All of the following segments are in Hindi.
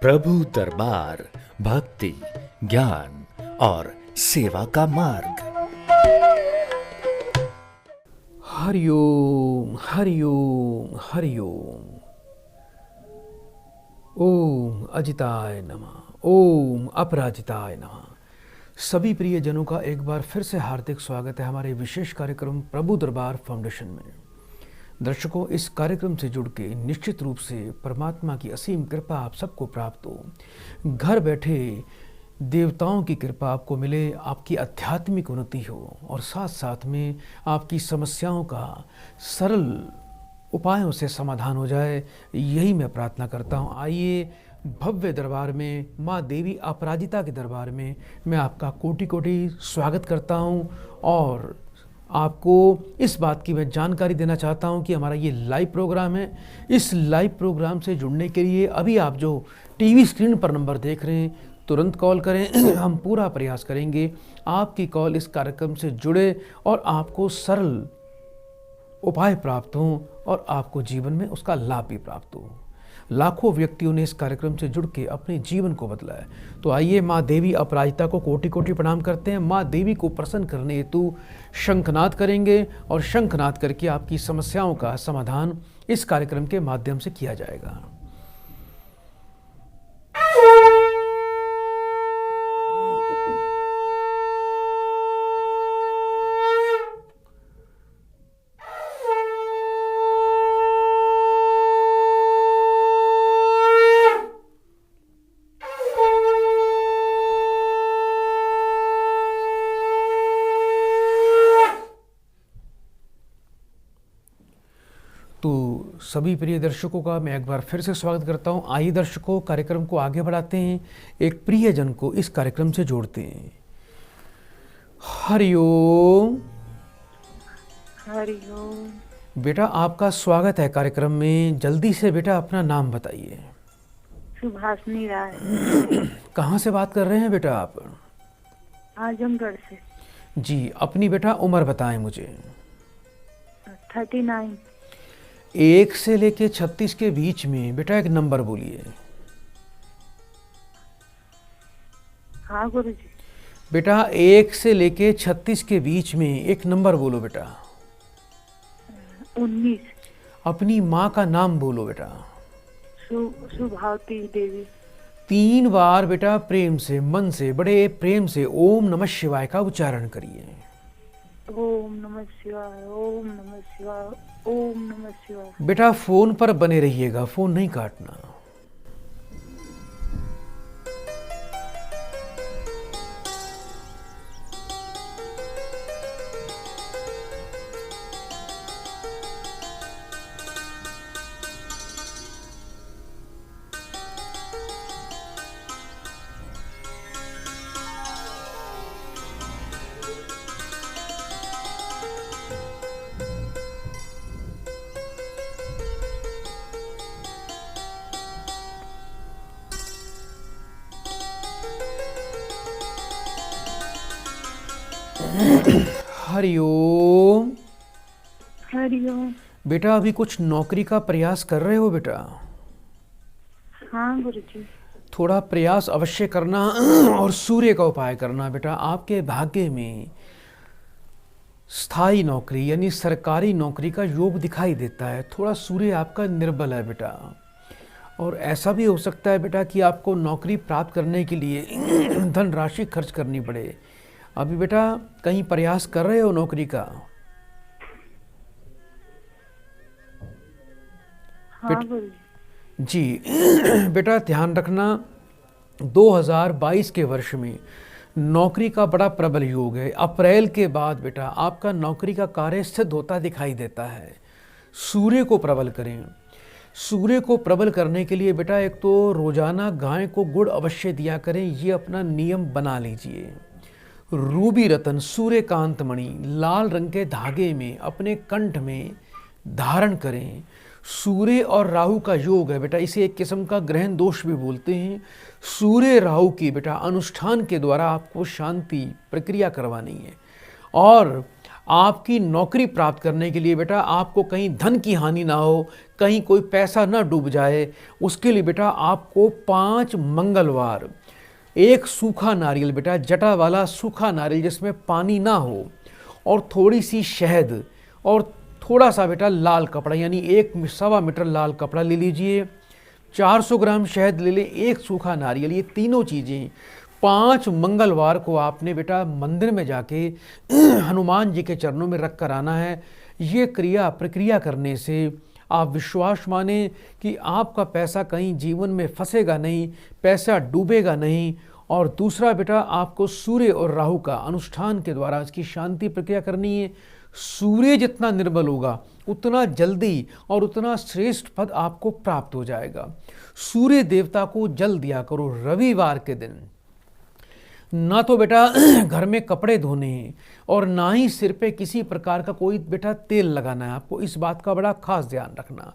प्रभु दरबार भक्ति, ज्ञान और सेवा का मार्ग। हरिओम हरिओम हरिओम। ओम अजिताय नमः, ओम अपराजिताय नमः। सभी प्रियजनों का एक बार फिर से हार्दिक स्वागत है हमारे विशेष कार्यक्रम प्रभु दरबार फाउंडेशन में। दर्शकों, इस कार्यक्रम से जुड़ के निश्चित रूप से परमात्मा की असीम कृपा आप सबको प्राप्त हो। घर बैठे देवताओं की कृपा आपको मिले, आपकी आध्यात्मिक उन्नति हो और साथ साथ में आपकी समस्याओं का सरल उपायों से समाधान हो जाए, यही मैं प्रार्थना करता हूँ। आइए भव्य दरबार में, माँ देवी अपराजिता के दरबार में मैं आपका कोटि कोटि स्वागत करता हूँ और आपको इस बात की मैं जानकारी देना चाहता हूं कि हमारा ये लाइव प्रोग्राम है। इस लाइव प्रोग्राम से जुड़ने के लिए अभी आप जो टीवी स्क्रीन पर नंबर देख रहे हैं, तुरंत कॉल करें। हम पूरा प्रयास करेंगे आपकी कॉल इस कार्यक्रम से जुड़े और आपको सरल उपाय प्राप्त हों और आपको जीवन में उसका लाभ भी प्राप्त हो। लाखों व्यक्तियों ने इस कार्यक्रम से जुड़ के अपने जीवन को बदला है। तो आइए माँ देवी अपराजिता को कोटि कोटि प्रणाम करते हैं। माँ देवी को प्रसन्न करने हेतु शंखनाद करेंगे और शंखनाद करके आपकी समस्याओं का समाधान इस कार्यक्रम के माध्यम से किया जाएगा। तो सभी प्रिय दर्शकों का मैं एक बार फिर से स्वागत करता हूं। आइए दर्शकों, कार्यक्रम को आगे बढ़ाते हैं, एक प्रियजन को इस कार्यक्रम से जोड़ते हैं। हरिओम। हरिओम। बेटा आपका स्वागत है कार्यक्रम में। जल्दी से बेटा अपना नाम बताइए। सुभाषनी राय। कहाँ से बात कर रहे हैं बेटा आप? आजमगढ़ से। जी, अपनी बेटा उम्र बताएं मुझे। 39। 1 से लेके 36 के बीच में बेटा एक नंबर बोलिए। हाँ गुरुजी। बेटा 1 से लेके 36 के बीच में एक नंबर बोलो बेटा। 19। अपनी माँ का नाम बोलो बेटा। सुभावती देवी। 3 बार बेटा प्रेम से, मन से, बड़े प्रेम से ओम नमः शिवाय का उच्चारण करिए। ओम नमः शिवाय, ओम नमः शिवाय, ओम नमः शिवाय। बेटा फोन पर बने रहिएगा, फोन नहीं काटना। हरिओम। हरिओम। बेटा अभी कुछ नौकरी का प्रयास कर रहे हो बेटा? हाँ गुरुजी। थोड़ा प्रयास अवश्य करना और सूर्य का उपाय करना बेटा। आपके भाग्य में स्थायी नौकरी यानी सरकारी नौकरी का योग दिखाई देता है। थोड़ा सूर्य आपका निर्बल है बेटा, और ऐसा भी हो सकता है बेटा कि आपको नौकरी प्राप्त करने के लिए धनराशि खर्च करनी पड़े। अभी बेटा कहीं प्रयास कर रहे हो नौकरी का? हाँ गुरुजी। जी बेटा ध्यान रखना, 2022 के वर्ष में नौकरी का बड़ा प्रबल योग है। अप्रैल के बाद बेटा आपका नौकरी का कार्य सिद्ध होता दिखाई देता है। सूर्य को प्रबल करें। सूर्य को प्रबल करने के लिए बेटा एक तो रोजाना गाय को गुड़ अवश्य दिया करें, ये अपना नियम बना लीजिए। रूबी रतन, सूर्यकांत मणि लाल रंग के धागे में अपने कंठ में धारण करें। सूर्य और राहु का योग है बेटा, इसे एक किस्म का ग्रहण दोष भी बोलते हैं। सूर्य राहु की बेटा अनुष्ठान के द्वारा आपको शांति प्रक्रिया करवानी है। और आपकी नौकरी प्राप्त करने के लिए बेटा आपको कहीं धन की हानि ना हो, कहीं कोई पैसा ना डूब जाए, उसके लिए बेटा आपको 5 मंगलवार एक सूखा नारियल, बेटा जटा वाला सूखा नारियल जिसमें पानी ना हो, और थोड़ी सी शहद और थोड़ा सा बेटा लाल कपड़ा, यानी 1.25 मीटर लाल कपड़ा ले लीजिए, 400 ग्राम शहद ले लें, एक सूखा नारियल, ये तीनों चीज़ें 5 मंगलवार को आपने बेटा मंदिर में जाके हनुमान जी के चरणों में रख कर आना है। ये प्रक्रिया करने से आप विश्वास माने कि आपका पैसा कहीं जीवन में फंसेगा नहीं, पैसा डूबेगा नहीं। और दूसरा बेटा आपको सूर्य और राहु का अनुष्ठान के द्वारा इसकी शांति प्रक्रिया करनी है। सूर्य जितना निर्बल होगा उतना जल्दी और उतना श्रेष्ठ पद आपको प्राप्त हो जाएगा। सूर्य देवता को जल दिया करो रविवार के दिन। ना तो बेटा घर में कपड़े धोने हैं और ना ही सिर पे किसी प्रकार का कोई बेटा तेल लगाना है। आपको इस बात का बड़ा खास ध्यान रखना।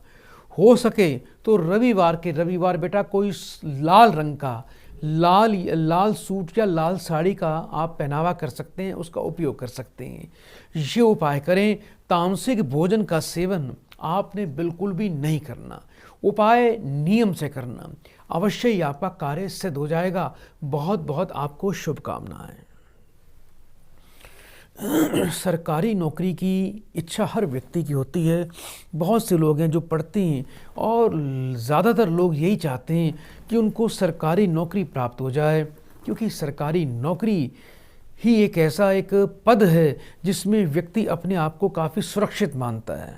हो सके तो रविवार बेटा कोई लाल रंग का लाल सूट या लाल साड़ी का आप पहनावा कर सकते हैं, उसका उपयोग कर सकते हैं। ये उपाय करें। तामसिक भोजन का सेवन आपने बिल्कुल भी नहीं करना, उपाय नियम से करना, अवश्य ही आपका कार्य सिद्ध हो जाएगा। बहुत बहुत आपको शुभकामनाएं। सरकारी नौकरी की इच्छा हर व्यक्ति की होती है। बहुत से लोग हैं जो पढ़ते हैं और ज़्यादातर लोग यही चाहते हैं कि उनको सरकारी नौकरी प्राप्त हो जाए, क्योंकि सरकारी नौकरी ही एक ऐसा एक पद है जिसमें व्यक्ति अपने आप को काफ़ी सुरक्षित मानता है।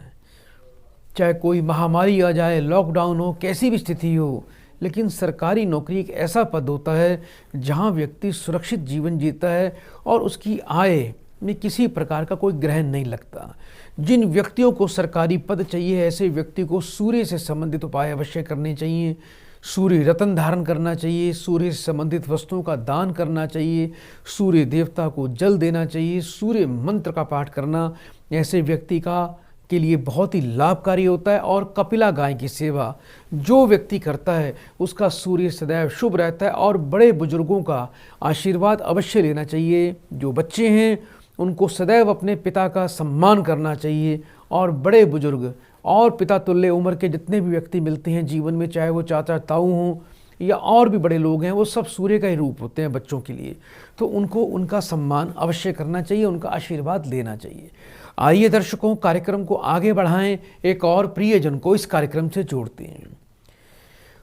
चाहे कोई महामारी आ जाए, लॉकडाउन हो, कैसी भी स्थिति हो, लेकिन सरकारी नौकरी एक ऐसा पद होता है जहां व्यक्ति सुरक्षित जीवन जीता है और उसकी आय में किसी प्रकार का कोई ग्रहण नहीं लगता। जिन व्यक्तियों को सरकारी पद चाहिए, ऐसे व्यक्ति को सूर्य से संबंधित उपाय अवश्य करने चाहिए। सूर्य रत्न धारण करना चाहिए, सूर्य से संबंधित वस्तुओं का दान करना चाहिए, सूर्य देवता को जल देना चाहिए, सूर्य मंत्र का पाठ करना ऐसे व्यक्ति के लिए बहुत ही लाभकारी होता है। और कपिला गाय की सेवा जो व्यक्ति करता है उसका सूर्य सदैव शुभ रहता है। और बड़े बुजुर्गों का आशीर्वाद अवश्य लेना चाहिए। जो बच्चे हैं उनको सदैव अपने पिता का सम्मान करना चाहिए। और बड़े बुजुर्ग और पिता तुल्य उम्र के जितने भी व्यक्ति मिलते हैं जीवन में, चाहे वो चाचा ताऊ हों या और भी बड़े लोग हैं, वो सब सूर्य का ही रूप होते हैं बच्चों के लिए। तो उनको उनका सम्मान अवश्य करना चाहिए, उनका आशीर्वाद लेना चाहिए। आइए दर्शकों, कार्यक्रम को आगे बढ़ाएं, एक और प्रियजन को इस कार्यक्रम से जोड़ते हैं।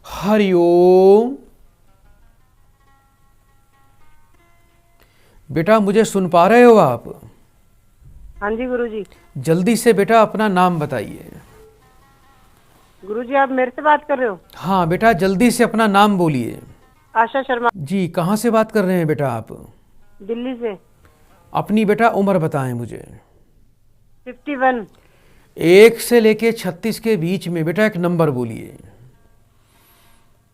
हरिओम। बेटा मुझे सुन पा रहे हो आप? हाँ जी गुरुजी। जल्दी से बेटा अपना नाम बताइए। गुरुजी आप मेरे से बात कर रहे हो? हाँ बेटा, जल्दी से अपना नाम बोलिए। आशा शर्मा जी। कहाँ से बात कर रहे हैं बेटा आप? दिल्ली से। अपनी बेटा उम्र बताएं मुझे। 51। 1 से लेके 36 के बीच में बेटा एक नंबर बोलिए।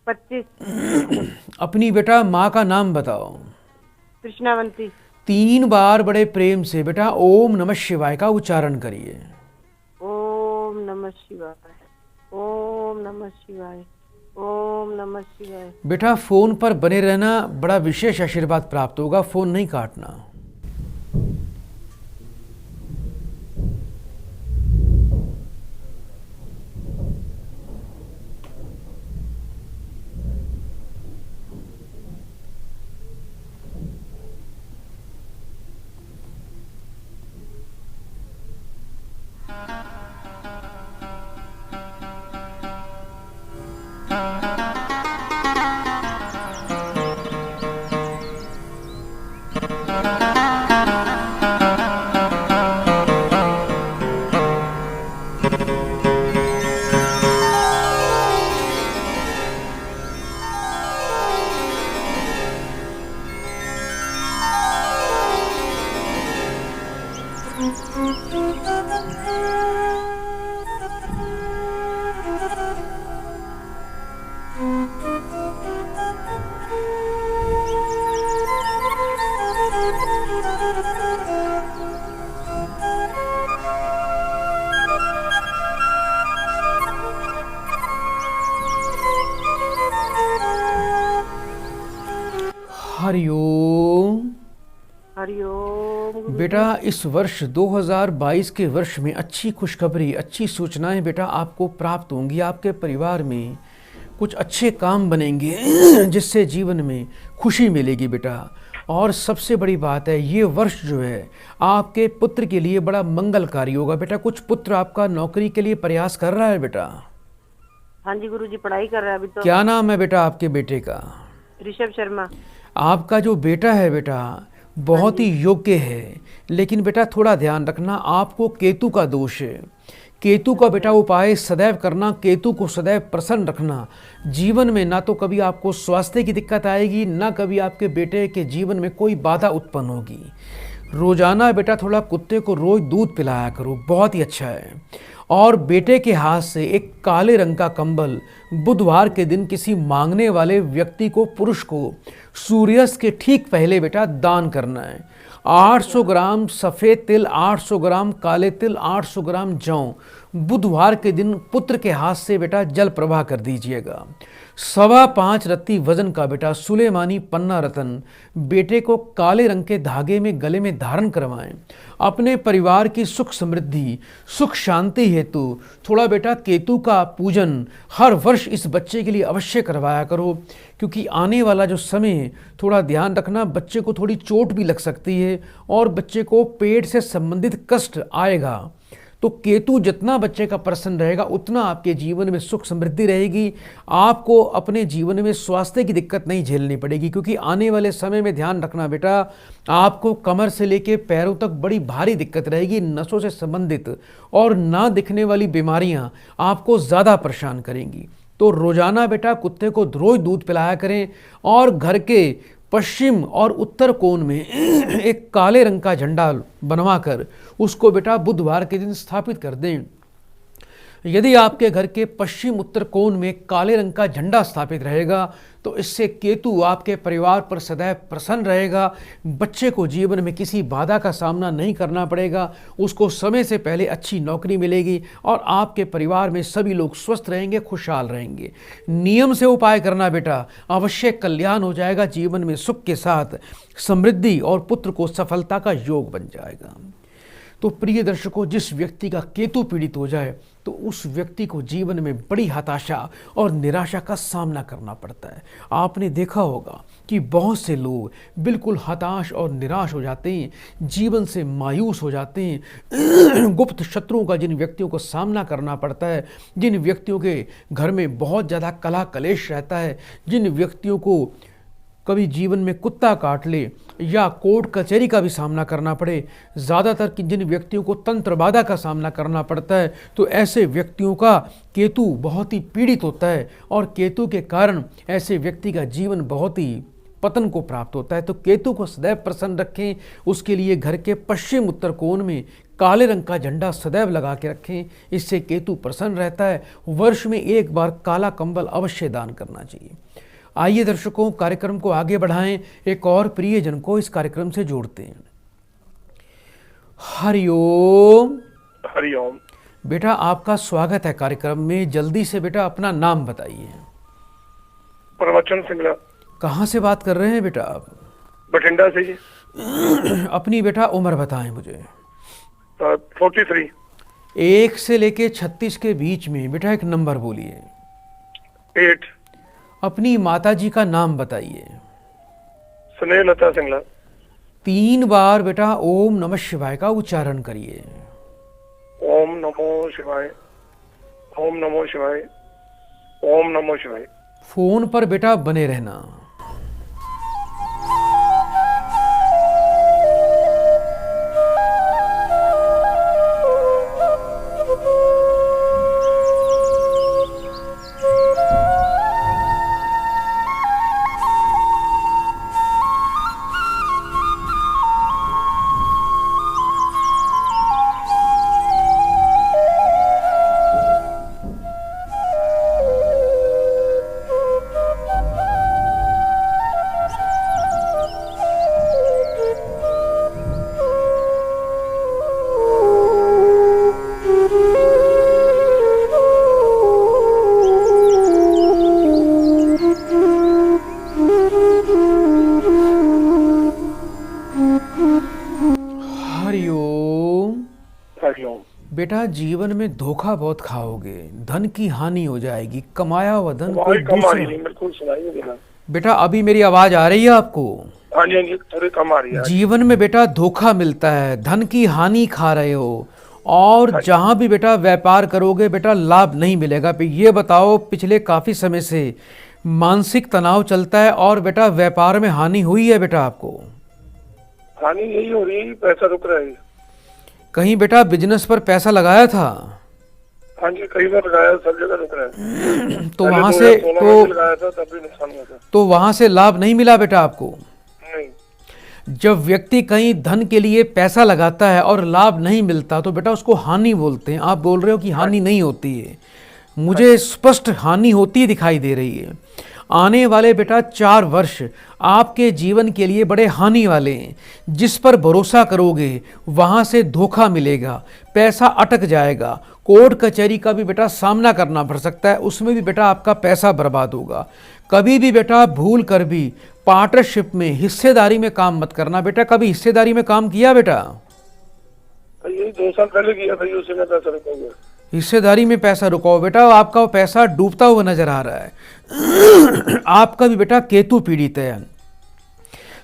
25। अपनी बेटा माँ का नाम बताओ। कृष्णावंती। 3 बार बड़े प्रेम से बेटा ओम नमः शिवाय का उच्चारण करिए। ओम नमः शिवाय, ओम नमः शिवाय, ओम नमः शिवाय। बेटा फोन पर बने रहना, बड़ा विशेष आशीर्वाद प्राप्त होगा। फोन नहीं काटना। हरिओम गुरुजी। बेटा इस वर्ष 2022 के वर्ष में अच्छी खुशखबरी, अच्छी सूचनाएं बेटा आपको प्राप्त होंगी। आपके परिवार में कुछ अच्छे काम बनेंगे जिससे जीवन में खुशी मिलेगी बेटा। और सबसे बड़ी बात है, ये वर्ष जो है आपके पुत्र के लिए बड़ा मंगलकारी होगा बेटा। कुछ पुत्र आपका नौकरी के लिए प्रयास कर रहा है बेटा। हाँ जी गुरुजी, पढ़ाई कर रहा है अभी तो। क्या नाम है बेटा आपके बेटे का? ऋषभ शर्मा। आपका जो बेटा है बेटा बहुत ही योग्य है, लेकिन बेटा थोड़ा ध्यान रखना, आपको केतु का दोष है। केतु का बेटा उपाय सदैव करना, केतु को सदैव प्रसन्न रखना। जीवन में ना तो कभी आपको स्वास्थ्य की दिक्कत आएगी, ना कभी आपके बेटे के जीवन में कोई बाधा उत्पन्न होगी। रोजाना बेटा थोड़ा कुत्ते को रोज दूध पिलाया करो, बहुत ही अच्छा है। और बेटे के हाथ से एक काले रंग का कंबल बुधवार के दिन किसी मांगने वाले व्यक्ति को, पुरुष को, सूर्यास्त के ठीक पहले बेटा दान करना है। 800 ग्राम सफ़ेद तिल, 800 ग्राम काले तिल, 800 ग्राम जौ बुधवार के दिन पुत्र के हाथ से बेटा जल प्रवाह कर दीजिएगा। 5.25 रत्ती वजन का बेटा सुलेमानी पन्ना रतन बेटे को काले रंग के धागे में गले में धारण करवाएं। अपने परिवार की सुख समृद्धि, सुख शांति हेतु थोड़ा बेटा केतु का पूजन हर वर्ष इस बच्चे के लिए अवश्य करवाया करो, क्योंकि आने वाला जो समय है थोड़ा ध्यान रखना, बच्चे को थोड़ी चोट भी लग सकती है और बच्चे को पेट से संबंधित कष्ट आएगा। तो केतु जितना बच्चे का प्रसन्न रहेगा उतना आपके जीवन में सुख समृद्धि रहेगी। आपको अपने जीवन में स्वास्थ्य की दिक्कत नहीं झेलनी पड़ेगी, क्योंकि आने वाले समय में ध्यान रखना बेटा, आपको कमर से लेकर पैरों तक बड़ी भारी दिक्कत रहेगी। नसों से संबंधित और ना दिखने वाली बीमारियां आपको ज़्यादा परेशान करेंगी। तो रोजाना बेटा कुत्ते को रोज दूध पिलाया करें और घर के पश्चिम और उत्तर कोण में एक काले रंग का झंडा बनवाकर उसको बेटा बुधवार के दिन स्थापित कर दें। यदि आपके घर के पश्चिम उत्तर कोण में काले रंग का झंडा स्थापित रहेगा तो इससे केतु आपके परिवार पर सदैव प्रसन्न रहेगा। बच्चे को जीवन में किसी बाधा का सामना नहीं करना पड़ेगा, उसको समय से पहले अच्छी नौकरी मिलेगी और आपके परिवार में सभी लोग स्वस्थ रहेंगे, खुशहाल रहेंगे। नियम से उपाय करना बेटा, अवश्य कल्याण हो जाएगा। जीवन में सुख के साथ समृद्धि और पुत्र को सफलता का योग बन जाएगा। तो प्रिय दर्शकों, जिस व्यक्ति का केतु पीड़ित हो जाए तो उस व्यक्ति को जीवन में बड़ी हताशा और निराशा का सामना करना पड़ता है। आपने देखा होगा कि बहुत से लोग बिल्कुल हताश और निराश हो जाते हैं, जीवन से मायूस हो जाते हैं। गुप्त शत्रुओं का जिन व्यक्तियों को सामना करना पड़ता है, जिन व्यक्तियों के घर में बहुत ज़्यादा कलह कलेश रहता है, जिन व्यक्तियों को कभी जीवन में कुत्ता काट ले या कोर्ट कचहरी का भी सामना करना पड़े, ज़्यादातर जिन व्यक्तियों को तंत्र बाधा का सामना करना पड़ता है, तो ऐसे व्यक्तियों का केतु बहुत ही पीड़ित होता है और केतु के कारण ऐसे व्यक्ति का जीवन बहुत ही पतन को प्राप्त होता है। तो केतु को सदैव प्रसन्न रखें, उसके लिए घर के पश्चिम उत्तर कोण में काले रंग का झंडा सदैव लगा के रखें, इससे केतु प्रसन्न रहता है। वर्ष में एक बार काला कंबल अवश्य दान करना चाहिए। आइए दर्शकों, कार्यक्रम को आगे बढ़ाएं, एक और प्रियजन को इस कार्यक्रम से जोड़ते हैं। हरिओम। हरिओम। बेटा आपका स्वागत है कार्यक्रम में। जल्दी से बेटा अपना नाम बताइए। प्रवचन सिंगला। कहाँ से बात कर रहे हैं बेटा आप? बठिंडा से जी। अपनी बेटा उम्र बताएं मुझे। 43। 1 से लेके 36 के बीच में बेटा एक नंबर बोलिए। 8। अपनी माता जी का नाम बताइए। स्नेहलता सिंगला। 3 बार बेटा ओम नमः शिवाय का उच्चारण करिए। ओम नमो शिवाय, ओम नमो शिवाय, ओम नमो शिवाय। फोन पर बेटा बने रहना। बेटा जीवन में धोखा बहुत खाओगे, धन की हानि हो जाएगी, कमाया हुआ धन कोई आवाज कम आ रही दूसरा। है, बिल्कुल सुनाई नहीं देना। बेटा अभी मेरी आवाज आ रही है आपको? हाँ जी हाँ जी, थोड़ी कम आ रही है। जीवन में बेटा धोखा मिलता है, धन की हानि खा रहे हो, और जहां भी बेटा व्यापार करोगे बेटा लाभ नहीं मिलेगा। ये बताओ पिछले काफी समय से मानसिक तनाव चलता है और बेटा व्यापार में हानि हुई है बेटा आपको? हानि यही हो रही है, पैसा रुक रहा है। कहीं बेटा बिजनेस पर पैसा लगाया था? हाँ जी, कई बार लगाया, सब जगह रुक रहा है। तो पहले वहां 2016 से में लगाया था, तब भी नुकसान हुआ था। तो वहां से लाभ नहीं मिला बेटा आपको? नहीं। जब व्यक्ति कहीं धन के लिए पैसा लगाता है और लाभ नहीं मिलता तो बेटा उसको हानि बोलते हैं। आप बोल रहे हो कि हानि नहीं होती है, मुझे स्पष्ट हानि होती दिखाई दे रही है। आने वाले बेटा 4 वर्ष आपके जीवन के लिए बड़े हानि वाले हैं। जिस पर भरोसा करोगे वहां से धोखा मिलेगा, पैसा अटक जाएगा, कोर्ट कचहरी का भी बेटा सामना करना पड़ सकता है, उसमें भी बेटा आपका पैसा बर्बाद होगा। कभी भी बेटा भूल कर भी पार्टनरशिप में हिस्सेदारी में काम मत करना। बेटा कभी हिस्सेदारी में काम किया बेटा? यही 2 साल पहले किया था, उसी में पैसा रुका हुआ। हिस्सेदारी में पैसा रुकाओ बेटा, आपका वो पैसा डूबता हुआ नजर आ रहा है। आपका भी बेटा केतु पीड़ित है।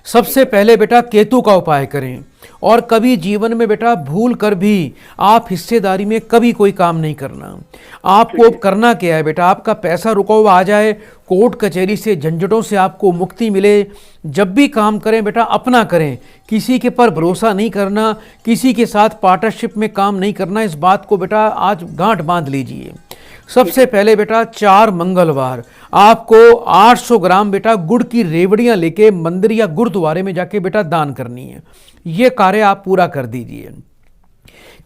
सबसे पहले बेटा केतु का उपाय करें, और कभी जीवन में बेटा भूल कर भी आप हिस्सेदारी में कभी कोई काम नहीं करना। आपको अब करना क्या है बेटा, आपका पैसा रुका हुआ आ जाए, कोर्ट कचहरी से झंझटों से आपको मुक्ति मिले। जब भी काम करें बेटा अपना करें, किसी के पर भरोसा नहीं करना, किसी के साथ पार्टनरशिप में काम नहीं करना। इस बात को बेटा आज गांठ बांध लीजिए। सबसे पहले बेटा 4 मंगलवार आपको 800 ग्राम बेटा गुड़ की रेवड़ियां लेके मंदिर या गुरुद्वारे में जाके बेटा दान करनी है। ये कार्य आप पूरा कर दीजिए।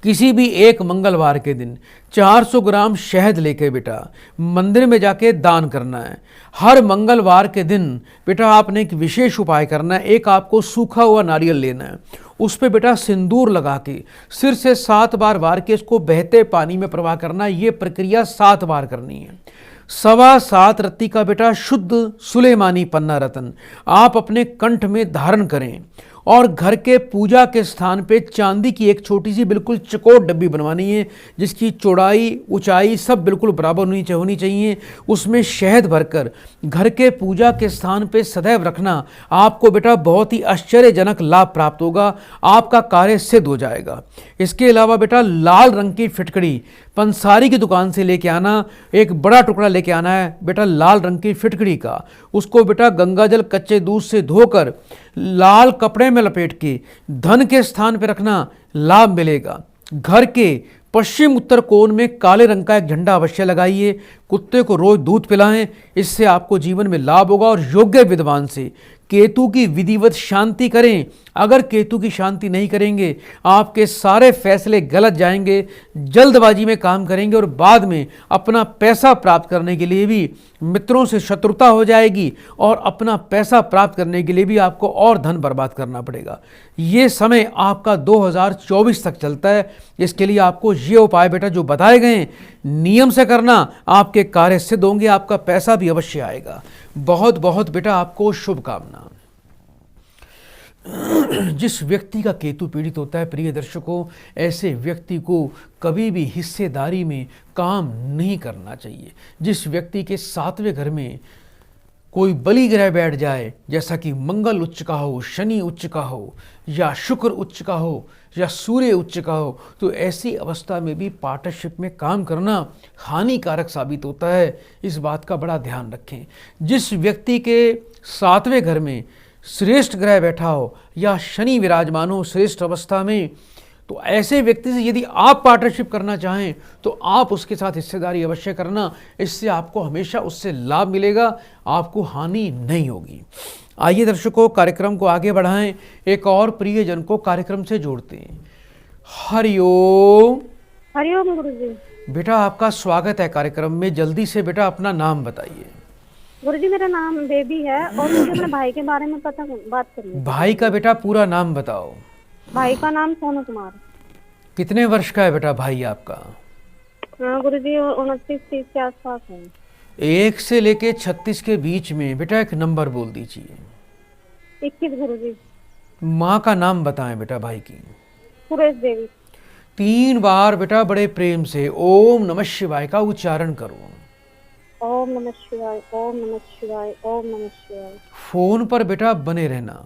किसी भी एक मंगलवार के दिन 400 ग्राम शहद लेके बेटा मंदिर में जाके दान करना है। हर मंगलवार के दिन बेटा आपने एक विशेष उपाय करना है। एक आपको सूखा हुआ नारियल लेना है, उस पे बेटा सिंदूर लगा के सिर से 7 बार वार के इसको बहते पानी में प्रवाह करना है। ये प्रक्रिया 7 बार करनी है। 7.25 रत्ती का बेटा शुद्ध सुलेमानी पन्ना रत्न आप अपने कंठ में धारण करें, और घर के पूजा के स्थान पे चांदी की एक छोटी सी बिल्कुल चकोर डब्बी बनवानी है, जिसकी चौड़ाई ऊंचाई सब बिल्कुल बराबर होनी चाहिए। उसमें शहद भरकर घर के पूजा के स्थान पे सदैव रखना। आपको बेटा बहुत ही आश्चर्यजनक लाभ प्राप्त होगा, आपका कार्य सिद्ध हो जाएगा। इसके अलावा बेटा लाल रंग की फिटकड़ी पंसारी की दुकान से लेके आना। एक बड़ा टुकड़ा लेके आना है बेटा लाल रंग की फिटकड़ी का। उसको बेटा गंगाजल कच्चे दूध से धोकर लाल कपड़े में लपेट के धन के स्थान पर रखना, लाभ मिलेगा। घर के पश्चिम उत्तर कोण में काले रंग का एक झंडा अवश्य लगाइए। कुत्ते को रोज दूध पिलाएं, इससे आपको जीवन में लाभ होगा। और योग्य विद्वान से केतु की विधिवत शांति करें। अगर केतु की शांति नहीं करेंगे आपके सारे फैसले गलत जाएंगे, जल्दबाजी में काम करेंगे, और बाद में अपना पैसा प्राप्त करने के लिए भी मित्रों से शत्रुता हो जाएगी, और अपना पैसा प्राप्त करने के लिए भी आपको और धन बर्बाद करना पड़ेगा। ये समय आपका 2024 तक चलता है। इसके लिए आपको ये उपाय बेटा जो बताए गए नियम से करना, आपके कार्य सिद्ध होंगे, आपका पैसा भी अवश्य आएगा। बहुत बहुत बेटा आपको शुभकामना। जिस व्यक्ति का केतु पीड़ित होता है प्रिय दर्शकों, ऐसे व्यक्ति को कभी भी हिस्सेदारी में काम नहीं करना चाहिए। जिस व्यक्ति के 7वें घर में कोई बलि ग्रह बैठ जाए, जैसा कि मंगल उच्च का हो, शनि उच्च का हो, या शुक्र उच्च का हो, या सूर्य उच्च का हो, तो ऐसी अवस्था में भी पार्टनरशिप में काम करना हानिकारक साबित होता है। इस बात का बड़ा ध्यान रखें। जिस व्यक्ति के 7वें घर में श्रेष्ठ ग्रह बैठा हो या शनि विराजमान हो श्रेष्ठ अवस्था में, तो ऐसे व्यक्ति से यदि आप पार्टनरशिप करना चाहें तो आप उसके साथ हिस्सेदारी अवश्य करना। इससे आपको हमेशा उससे लाभ मिलेगा, आपको हानि नहीं होगी। आइए दर्शकों, कार्यक्रम को आगे बढ़ाएं, एक और प्रियजन को कार्यक्रम से जोड़ते हैं। हरिओम। हरिओम गुरुजी। बेटा आपका स्वागत है कार्यक्रम में। जल्दी से बेटा अपना नाम बताइए। गुरुजी मेरा नाम बेबी है, और मुझे अपने भाई के बारे में बात करनी है। भाई का बेटा पूरा नाम बताओ। भाई का नाम सोनू कुमार। कितने वर्ष का है बेटा भाई आपका? गुरुजी 29-30 के आसपास है। 1 से लेके 36 के बीच में। बेटा एक नंबर बोल दीजिए। 21 गुरुजी। माँ का नाम बताएं बेटा भाई की। सुरेश देवी। 3 बार बेटा बड़े प्रेम से ओम नमः शिवाय का उच्चारण करो। ओम नमः शिवाय, ओम नमः शिवाय, ओम नमः शिवाय। फोन पर बेटा बने रहना।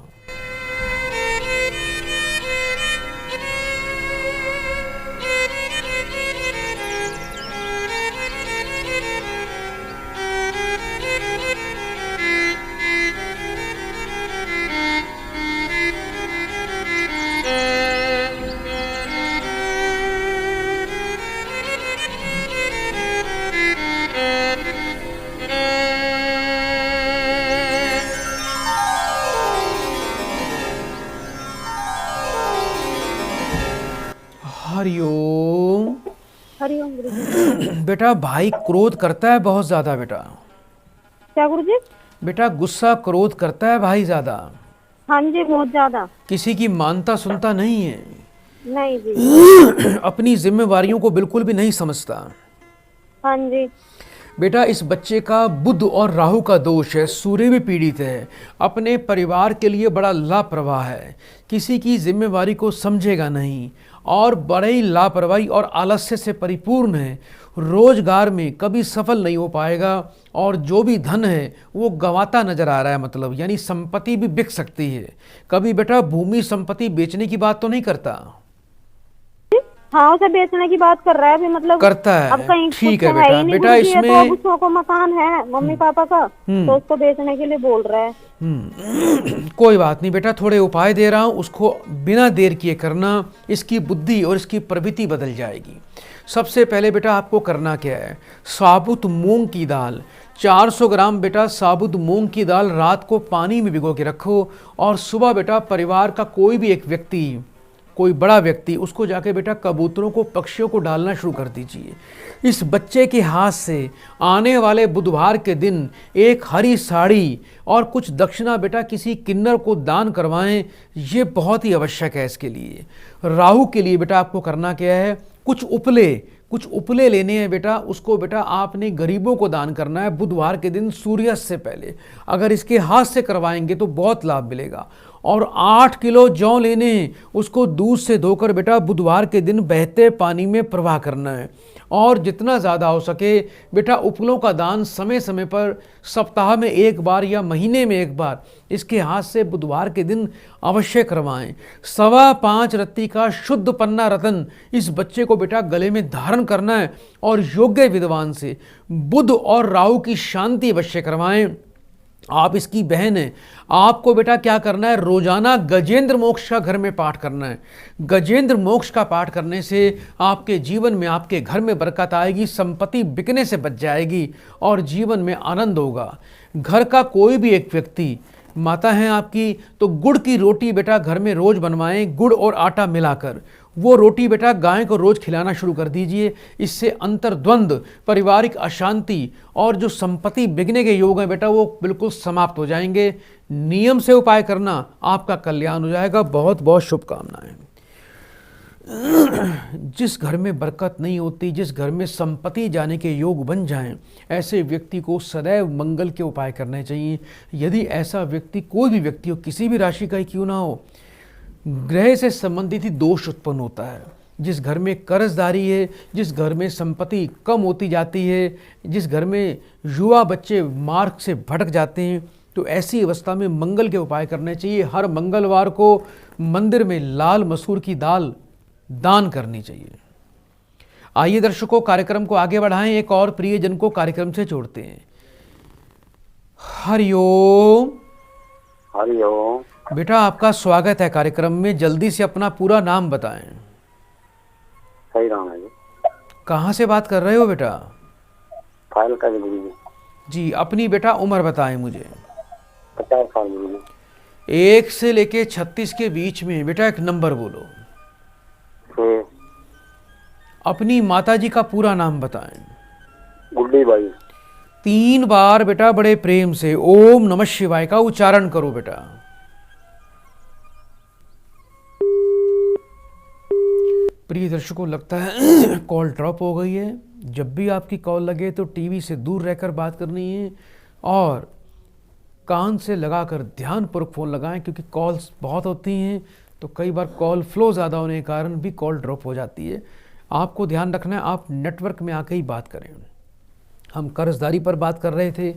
हरिओम। हरिओम गुरुजी। बेटा भाई क्रोध करता है बहुत ज्यादा बेटा। क्या गुरुजी? बेटा गुस्सा क्रोध करता है भाई ज्यादा। हाँ जी, बहुत ज्यादा। किसी की मानता सुनता नहीं है। नहीं जी। अपनी जिम्मेवारियों को बिल्कुल भी नहीं समझता। हाँ जी। बेटा इस बच्चे का बुध और राहु का दोष है, सूर्य भी पीड़ित है, अपने परिवार के लिए बड़ा लापरवाह है, किसी की जिम्मेवारी को समझेगा नहीं और बड़े ही लापरवाही और आलस्य से परिपूर्ण है। रोजगार में कभी सफल नहीं हो पाएगा और जो भी धन है वो गंवाता नजर आ रहा है, मतलब यानी संपत्ति भी बिक सकती है। कभी बेटा भूमि संपत्ति बेचने की बात तो नहीं करता? हाँ, उसे बेचने की बात कर रहा है अभी, मतलब करता है। अब कहीं ठीक कुछ है तो बेटा। ही नहीं बेटा गुरुजी, ये इसमें तो अब उसको को मकान है मम्मी पापा का, तो उसको बेचने के लिए बोल रहा है। कोई बात नहीं बेटा, थोड़े उपाय दे रहा हूं, उसको बिना देर किए करना, इसकी बुद्धि और इसकी प्रवृत्ति बदल जाएगी। सबसे पहले बेटा आपको करना क्या है, साबुत मूंग की दाल 400 ग्राम बेटा साबुत मूंग की दाल रात को पानी में भिगो के रखो और सुबह बेटा परिवार का कोई भी एक व्यक्ति, कोई बड़ा व्यक्ति, उसको जाके बेटा कबूतरों को पक्षियों को डालना शुरू कर दीजिए। इस बच्चे के हाथ से आने वाले बुधवार के दिन एक हरी साड़ी और कुछ दक्षिणा बेटा किसी किन्नर को दान करवाएं, ये बहुत ही आवश्यक है इसके लिए। राहु के लिए बेटा आपको करना क्या है, कुछ उपले लेने हैं बेटा, उसको बेटा आपने गरीबों को दान करना है बुधवार के दिन सूर्यास्त से पहले। अगर इसके हाथ से करवाएंगे तो बहुत लाभ मिलेगा। और 8 किलो जौ लेने हैं, उसको दूध से धोकर बेटा बुधवार के दिन बहते पानी में प्रवाह करना है। और जितना ज़्यादा हो सके बेटा उपलों का दान समय समय पर, सप्ताह में एक बार या महीने में एक बार इसके हाथ से बुधवार के दिन अवश्य करवाएं। 5.25 रत्ती का शुद्ध पन्ना रतन इस बच्चे को बेटा गले में धारण करना है और योग्य विद्वान से बुध और राहु की शांति अवश्य करवाएं। आप इसकी बहन है, आपको बेटा क्या करना है, रोजाना गजेंद्र मोक्ष का घर में पाठ करना है। गजेंद्र मोक्ष का पाठ करने से आपके जीवन में, आपके घर में बरकत आएगी, संपत्ति बिकने से बच जाएगी और जीवन में आनंद होगा। घर का कोई भी एक व्यक्ति, माता हैं आपकी, तो गुड़ की रोटी बेटा घर में रोज बनवाएं, गुड़ और आटा मिलाकर। वो रोटी बेटा गाय को रोज खिलाना शुरू कर दीजिए। इससे अंतर्द्वंद, पारिवारिक अशांति और जो संपत्ति बिकने के योग हैं बेटा वो बिल्कुल समाप्त हो जाएंगे। नियम से उपाय करना, आपका कल्याण हो जाएगा। बहुत बहुत शुभकामनाएं। जिस घर में बरकत नहीं होती, जिस घर में संपत्ति जाने के योग बन जाएं, ऐसे व्यक्ति को सदैव मंगल के उपाय करने चाहिए। यदि ऐसा व्यक्ति, कोई भी व्यक्ति हो, किसी भी राशि का ही क्यों ना हो, ग्रह से संबंधित ही दोष उत्पन्न होता है। जिस घर में कर्जदारी है, जिस घर में संपत्ति कम होती जाती है, जिस घर में युवा बच्चे मार्ग से भटक जाते हैं, तो ऐसी अवस्था में मंगल के उपाय करने चाहिए। हर मंगलवार को मंदिर में लाल मसूर की दाल दान करनी चाहिए। आइए दर्शकों, कार्यक्रम को आगे बढ़ाएं, एक और प्रियजन को कार्यक्रम से जोड़ते हैं। हरिओम। हरिओम। बेटा आपका स्वागत है कार्यक्रम में। जल्दी से अपना पूरा नाम बताएं। सही नाम है जी। कहाँ से बात कर रहे हो बेटा? फाइल का गुरु जी। जी, अपनी बेटा उम्र बताएं मुझे। 50 साल गुरु जी। 1 से लेके 36 के बीच में बेटा एक नंबर बोलो। अपनी माताजी का पूरा नाम बताएं। गुड्डी बाई। 3 बार बेटा बड़े प्रेम से ओम नमः शिवाय का उच्चारण करो बेटा। प्रिय दर्शकों, लगता है कॉल ड्रॉप हो गई है। जब भी आपकी कॉल लगे तो टीवी से दूर रहकर बात करनी है और कान से लगाकर ध्यानपूर्वक फ़ोन लगाएं, क्योंकि कॉल्स बहुत होती हैं, तो कई बार कॉल फ्लो ज़्यादा होने के कारण भी कॉल ड्रॉप हो जाती है। आपको ध्यान रखना है, आप नेटवर्क में आके ही बात करें। हम कर्जदारी पर बात कर रहे थे।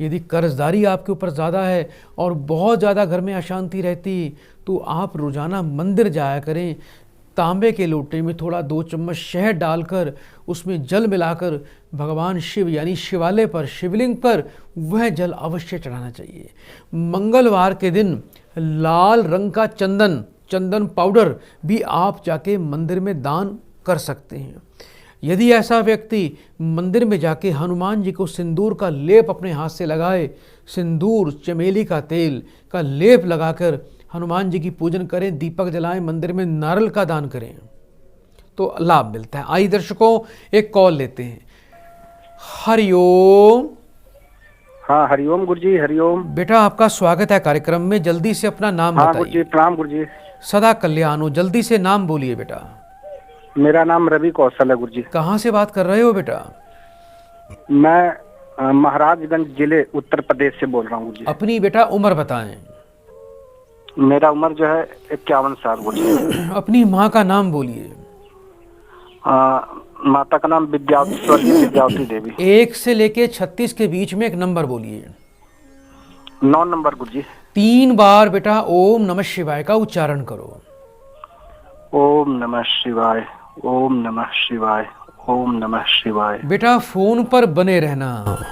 यदि कर्जदारी आपके ऊपर ज़्यादा है और बहुत ज़्यादा घर में अशांति रहती, तो आप रोज़ाना मंदिर जाया करें। तांबे के लोटे में थोड़ा 2 चम्मच शहद डालकर उसमें जल मिलाकर भगवान शिव यानी शिवालय पर, शिवलिंग पर वह जल अवश्य चढ़ाना चाहिए। मंगलवार के दिन लाल रंग का चंदन पाउडर भी आप जाके मंदिर में दान कर सकते हैं। यदि ऐसा व्यक्ति मंदिर में जाके हनुमान जी को सिंदूर का लेप अपने हाथ से लगाए, सिंदूर चमेली का तेल का लेप लगाकर हनुमान जी की पूजन करें, दीपक जलाएं, मंदिर में नारियल का दान करें, तो लाभ मिलता है। आइए दर्शकों, एक कॉल लेते हैं। हरिओम। हाँ हरिओम गुरुजी, हरिओम। बेटा आपका स्वागत है कार्यक्रम में। जल्दी से अपना नाम हाँ बताइए। गुरुजी, प्रणाम गुरुजी। सदा कल्याण हो। जल्दी से नाम बोलिए बेटा। मेरा नाम रवि कौशल है गुरुजी। कहाँ से बात कर रहे हो बेटा? मैं महाराजगंज जिले उत्तर प्रदेश से बोल रहा हूँ गुरुजी। अपनी बेटा उम्र बताएं। मेरा उम्र जो है 51 साल गुरुजी। अपनी माँ का नाम बोलिए। माता का नाम विद्यावती देवी। 1 से लेके 36 के बीच में एक नंबर बोलिए। 9 नंबर गुरुजी। 3 बार बेटा ओम नमः शिवाय का उच्चारण करो। ओम नमः शिवाय, ओम नमः शिवाय, ओम नमः शिवाय। बेटा फोन पर बने रहना।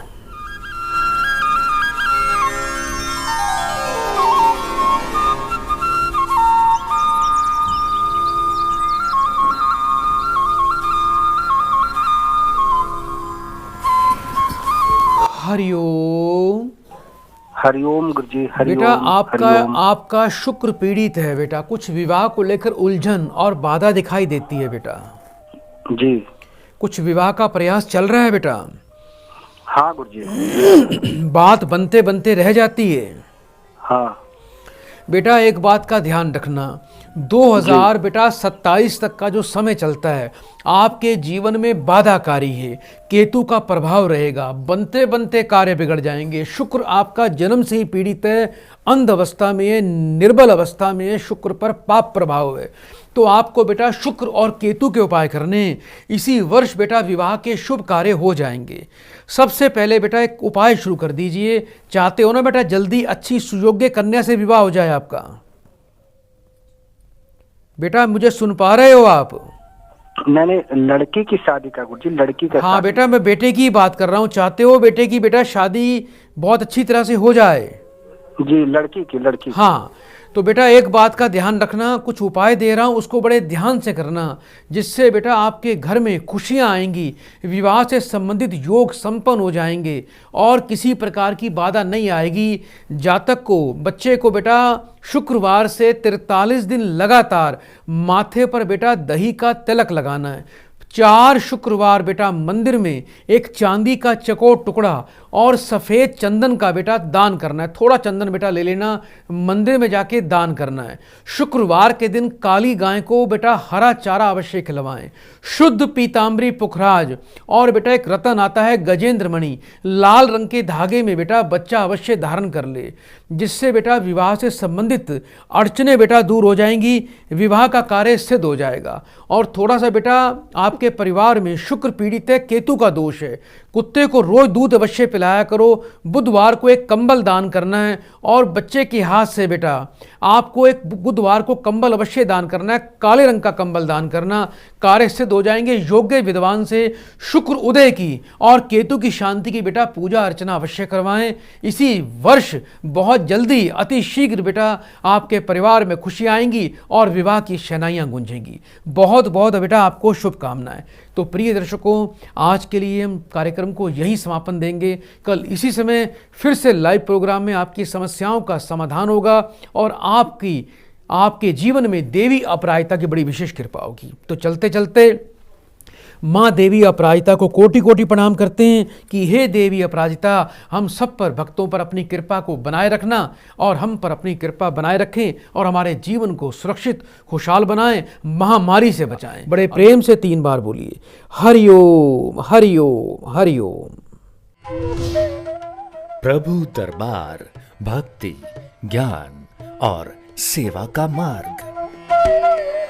हरिओम। हरिओम गुरुजी, हरिओम। बेटा आपका शुक्र पीड़ित है बेटा। कुछ विवाह को लेकर उलझन और बाधा दिखाई देती है बेटा। जी। कुछ विवाह का प्रयास चल रहा है बेटा। हाँ गुरुजी। बात बनते बनते रह जाती है। हाँ बेटा एक बात का ध्यान रखना, 2027 तक का जो समय चलता है आपके जीवन में बाधाकारी है। केतु का प्रभाव रहेगा, बनते बनते कार्य बिगड़ जाएंगे। शुक्र आपका जन्म से ही पीड़ित है, अंध अवस्था में है, निर्बल अवस्था में है, शुक्र पर पाप प्रभाव है। तो आपको बेटा शुक्र और केतु के उपाय करने। इसी वर्ष बेटा विवाह के शुभ कार्य हो जाएंगे। सबसे पहले बेटा एक उपाय शुरू कर दीजिए। चाहते हो ना बेटा जल्दी अच्छी सुयोग्य कन्या से विवाह हो जाए आपका? बेटा मुझे सुन पा रहे हो आप? मैंने लड़की की शादी का गुरुजी, लड़की का। हाँ बेटा मैं बेटे की बात कर रहा हूँ। चाहते हो बेटे की बेटा शादी बहुत अच्छी तरह से हो जाए? जी लड़की। हाँ तो बेटा एक बात का ध्यान रखना, कुछ उपाय दे रहा हूँ उसको बड़े ध्यान से करना, जिससे बेटा आपके घर में खुशियाँ आएंगी, विवाह से संबंधित योग संपन्न हो जाएंगे और किसी प्रकार की बाधा नहीं आएगी। जातक को, बच्चे को बेटा शुक्रवार से 43 दिन लगातार माथे पर बेटा दही का तिलक लगाना है। 4 शुक्रवार बेटा मंदिर में एक चांदी का चकोर टुकड़ा और सफ़ेद चंदन का बेटा दान करना है। थोड़ा चंदन बेटा ले लेना, मंदिर में जाके दान करना है। शुक्रवार के दिन काली गाय को बेटा हरा चारा अवश्य खिलवाएं। शुद्ध पीताम्बरी पुखराज और बेटा एक रतन आता है गजेंद्र मणि, लाल रंग के धागे में बेटा बच्चा अवश्य धारण कर ले, जिससे बेटा विवाह से संबंधित अड़चने बेटा दूर हो जाएंगी, विवाह का कार्य सिद्ध हो जाएगा। और थोड़ा सा बेटा आपके परिवार में शुक्र पीड़ित है, केतु का दोष है, कुत्ते को रोज दूध अवश्य पिलाया करो। बुधवार को एक कंबल दान करना है और बच्चे के हाथ से बेटा आपको एक बुधवार को कंबल अवश्य दान करना है, काले रंग का कंबल दान करना। कार्य सिद्ध हो जाएंगे। योग्य विद्वान से शुक्र उदय की और केतु की शांति की बेटा पूजा अर्चना अवश्य करवाएं। इसी वर्ष बहुत जल्दी अति शीघ्र बेटा आपके परिवार में खुशी आएंगी और विवाह की शहनाइयाँ गूंजेंगी। बहुत बहुत बेटा आपको शुभकामनाएं। तो प्रिय दर्शकों आज के लिए हम कार्यक्रम को यहीं समापन देंगे। कल इसी समय फिर से लाइव प्रोग्राम में आपकी समस्याओं का समाधान होगा और आपके जीवन में देवी अपराजिता की बड़ी विशेष कृपा होगी। तो चलते चलते माँ देवी अपराजिता को कोटि कोटि प्रणाम करते हैं कि हे देवी अपराजिता हम सब पर, भक्तों पर अपनी कृपा को बनाए रखना और हम पर अपनी कृपा बनाए रखें और हमारे जीवन को सुरक्षित खुशहाल बनाएं, महामारी से बचाएं। बड़े प्रेम से 3 बार बोलिए हरिओम हरिओम हरिओम। प्रभु दरबार भक्ति ज्ञान और सेवा का मार्ग। शिवाय।